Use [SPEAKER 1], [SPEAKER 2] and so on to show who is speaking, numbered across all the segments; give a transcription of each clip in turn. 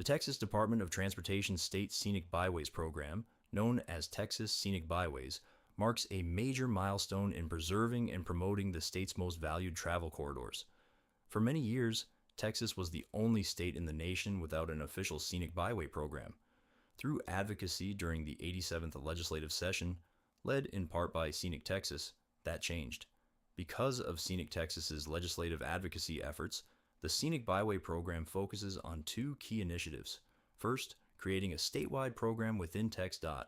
[SPEAKER 1] Texas Department of Transportation State Scenic Byways program, known as Texas Scenic Byways, marks a major milestone in preserving and promoting the state's most valued travel corridors. For many years, Texas was the only state in the nation without an official scenic byway program. Through advocacy during the 87th legislative session, led in part by Scenic Texas, that changed. Because of Scenic Texas's legislative advocacy efforts, the Scenic Byway program focuses on two key initiatives. First, creating a statewide program within TxDOT,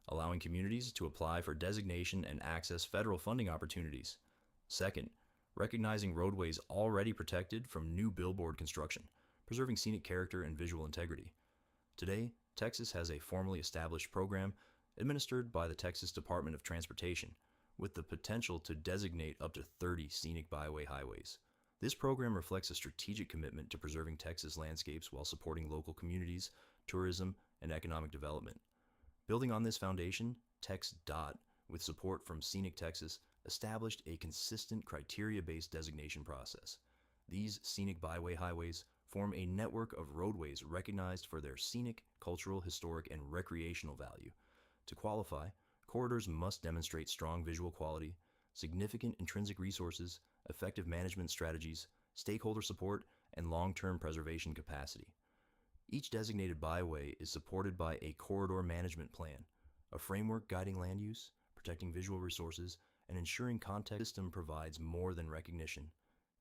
[SPEAKER 1] allowing communities to apply for designation and access federal funding opportunities. Second, recognizing roadways already protected from new billboard construction, preserving scenic character and visual integrity. Today, Texas has a formally established program administered by the Texas Department of Transportation, with the potential to designate up to 30 scenic byway highways. This program reflects a strategic commitment to preserving Texas landscapes while supporting local communities, tourism, and economic development. Building on this foundation, TxDOT, with support from Scenic Texas, established a consistent criteria-based designation process. These scenic byway highways form a network of roadways recognized for their scenic, cultural, historic, and recreational value. To qualify, corridors must demonstrate strong visual quality, significant intrinsic resources, effective management strategies, stakeholder support, and long-term preservation capacity. Each designated byway is supported by a corridor management plan, a framework guiding land use, protecting visual resources, and ensuring context system provides more than recognition.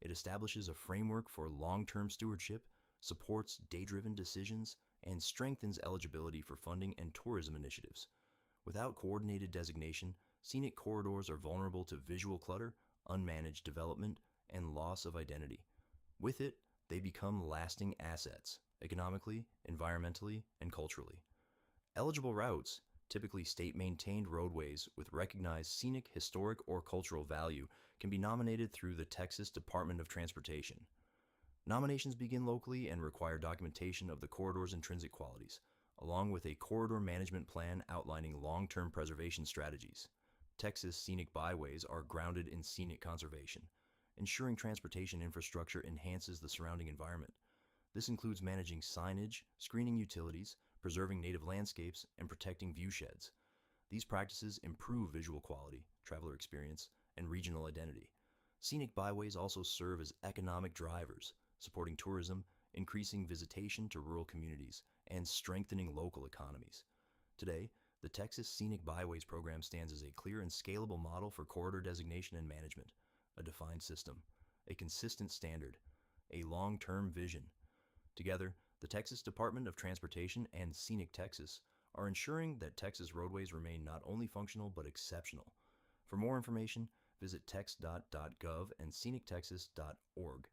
[SPEAKER 1] It establishes a framework for long-term stewardship, supports data-driven decisions, and strengthens eligibility for funding and tourism initiatives. Without coordinated designation, scenic corridors are vulnerable to visual clutter, unmanaged development, and loss of identity. With it, they become lasting assets, economically, environmentally, and culturally. Eligible routes, typically state-maintained roadways with recognized scenic, historic, or cultural value, can be nominated through the Texas Department of Transportation. Nominations begin locally and require documentation of the corridor's intrinsic qualities, along with a corridor management plan outlining long-term preservation strategies. Texas scenic byways are grounded in scenic conservation, ensuring transportation infrastructure enhances the surrounding environment. This includes managing signage, screening utilities, preserving native landscapes, and protecting viewsheds. These practices improve visual quality, traveler experience, and regional identity. Scenic byways also serve as economic drivers, supporting tourism, increasing visitation to rural communities, and strengthening local economies. Today, the Texas Scenic Byways program stands as a clear and scalable model for corridor designation and management, a defined system, a consistent standard, a long-term vision. Together, the Texas Department of Transportation and Scenic Texas are ensuring that Texas roadways remain not only functional but exceptional. For more information, visit texdot.gov and scenictexas.org.